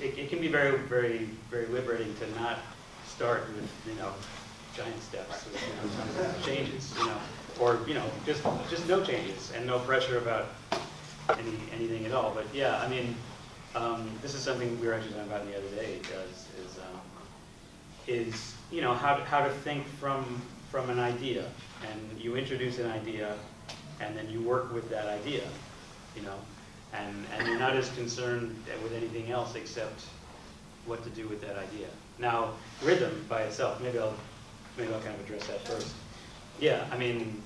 it can be very, very, very liberating to not start with, giant steps, with, changes, or, just no changes and no pressure about anything at all. But yeah, I mean, this is something we were actually talking about the other day, is how to think from an idea. And you introduce an idea, and then you work with that idea, and you're not as concerned with anything else except what to do with that idea. Now, rhythm by itself, maybe I'll kind of address that first. Yeah, I mean,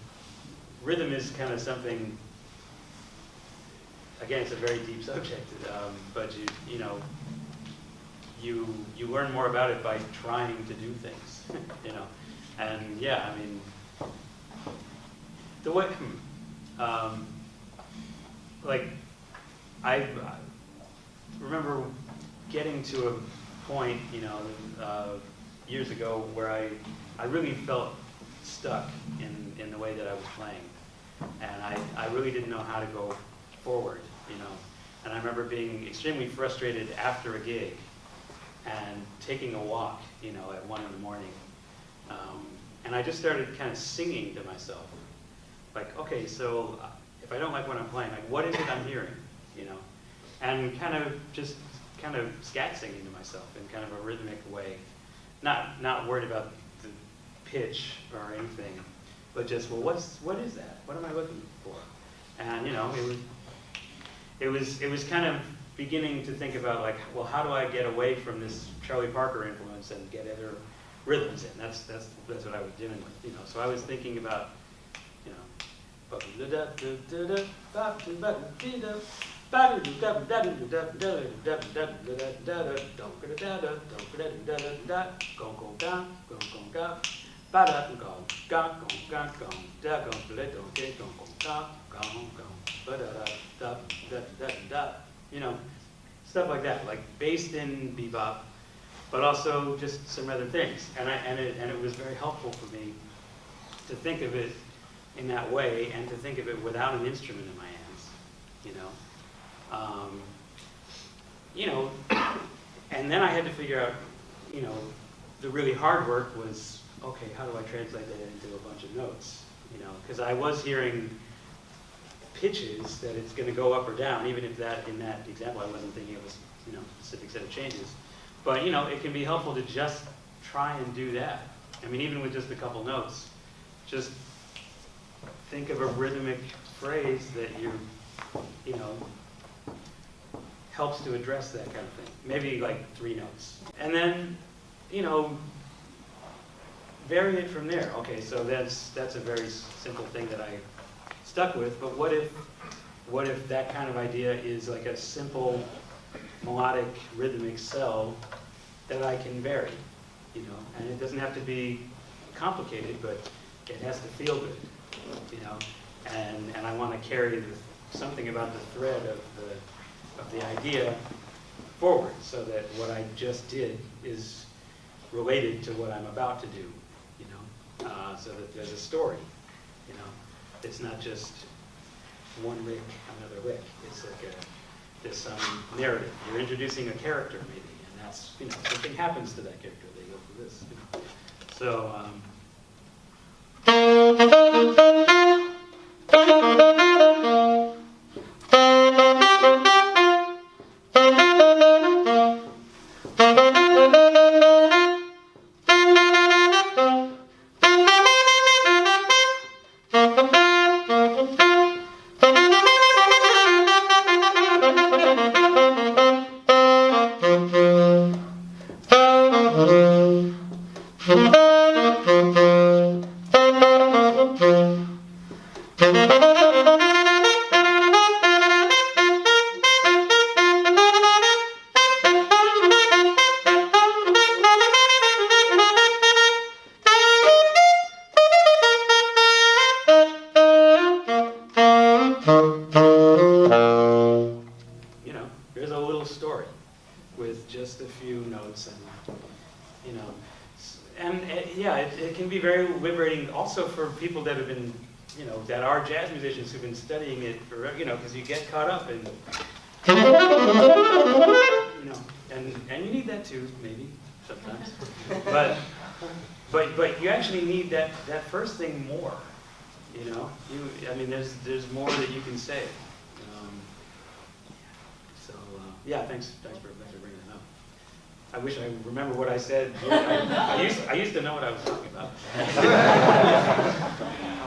rhythm is kind of something, again, it's a very deep subject, but you learn more about it by trying to do things, and yeah, I mean, the way, like, I remember getting to a point, years ago where I really felt stuck in the way that I was playing, and I really didn't know how to go forward, and I remember being extremely frustrated after a gig and taking a walk, at 1 in the morning, and I just started kind of singing to myself, like, okay, so if I don't like what I'm playing, like, what is it I'm hearing, and kind of scat singing to myself in kind of a rhythmic way, not worried about the pitch or anything, but just, well, what is that? What am I looking for? And it was kind of beginning to think about, like, well, how do I get away from this Charlie Parker influence and get other rhythms in? That's what I was dealing with, So I was thinking about, stuff like that, like based in bebop, but also just some other things. And it was very helpful for me to think of it in that way and to think of it without an instrument in my hands, And then I had to figure out, the really hard work was, okay, how do I translate that into a bunch of notes? Because I was hearing pitches that it's going to go up or down, even if in that example I wasn't thinking of a specific set of changes. But it can be helpful to just try and do that. I mean, even with just a couple notes, just think of a rhythmic phrase that helps to address that kind of thing. Maybe like 3 notes. And then, vary it from there. Okay, so that's a very simple thing that I stuck with, but what if that kind of idea is like a simple melodic rhythmic cell that I can vary, and it doesn't have to be complicated, but it has to feel good, and I want to carry something about the thread of the idea forward, so that what I just did is related to what I'm about to do, so that there's a story, It's not just one lick, another lick. It's like there's some narrative. You're introducing a character, maybe, and that's, something happens to that character. They go through this. So, there's a little story with just a few notes, and yeah, it can be very liberating also for people that have been, that are jazz musicians who've been studying it forever, because you get caught up in, and you need that too, maybe, sometimes. But you actually need that first thing more, you know? I mean, there's more that you can say. Yeah, thanks for bringing it up. I wish I remember what I said. I used to know what I was talking about.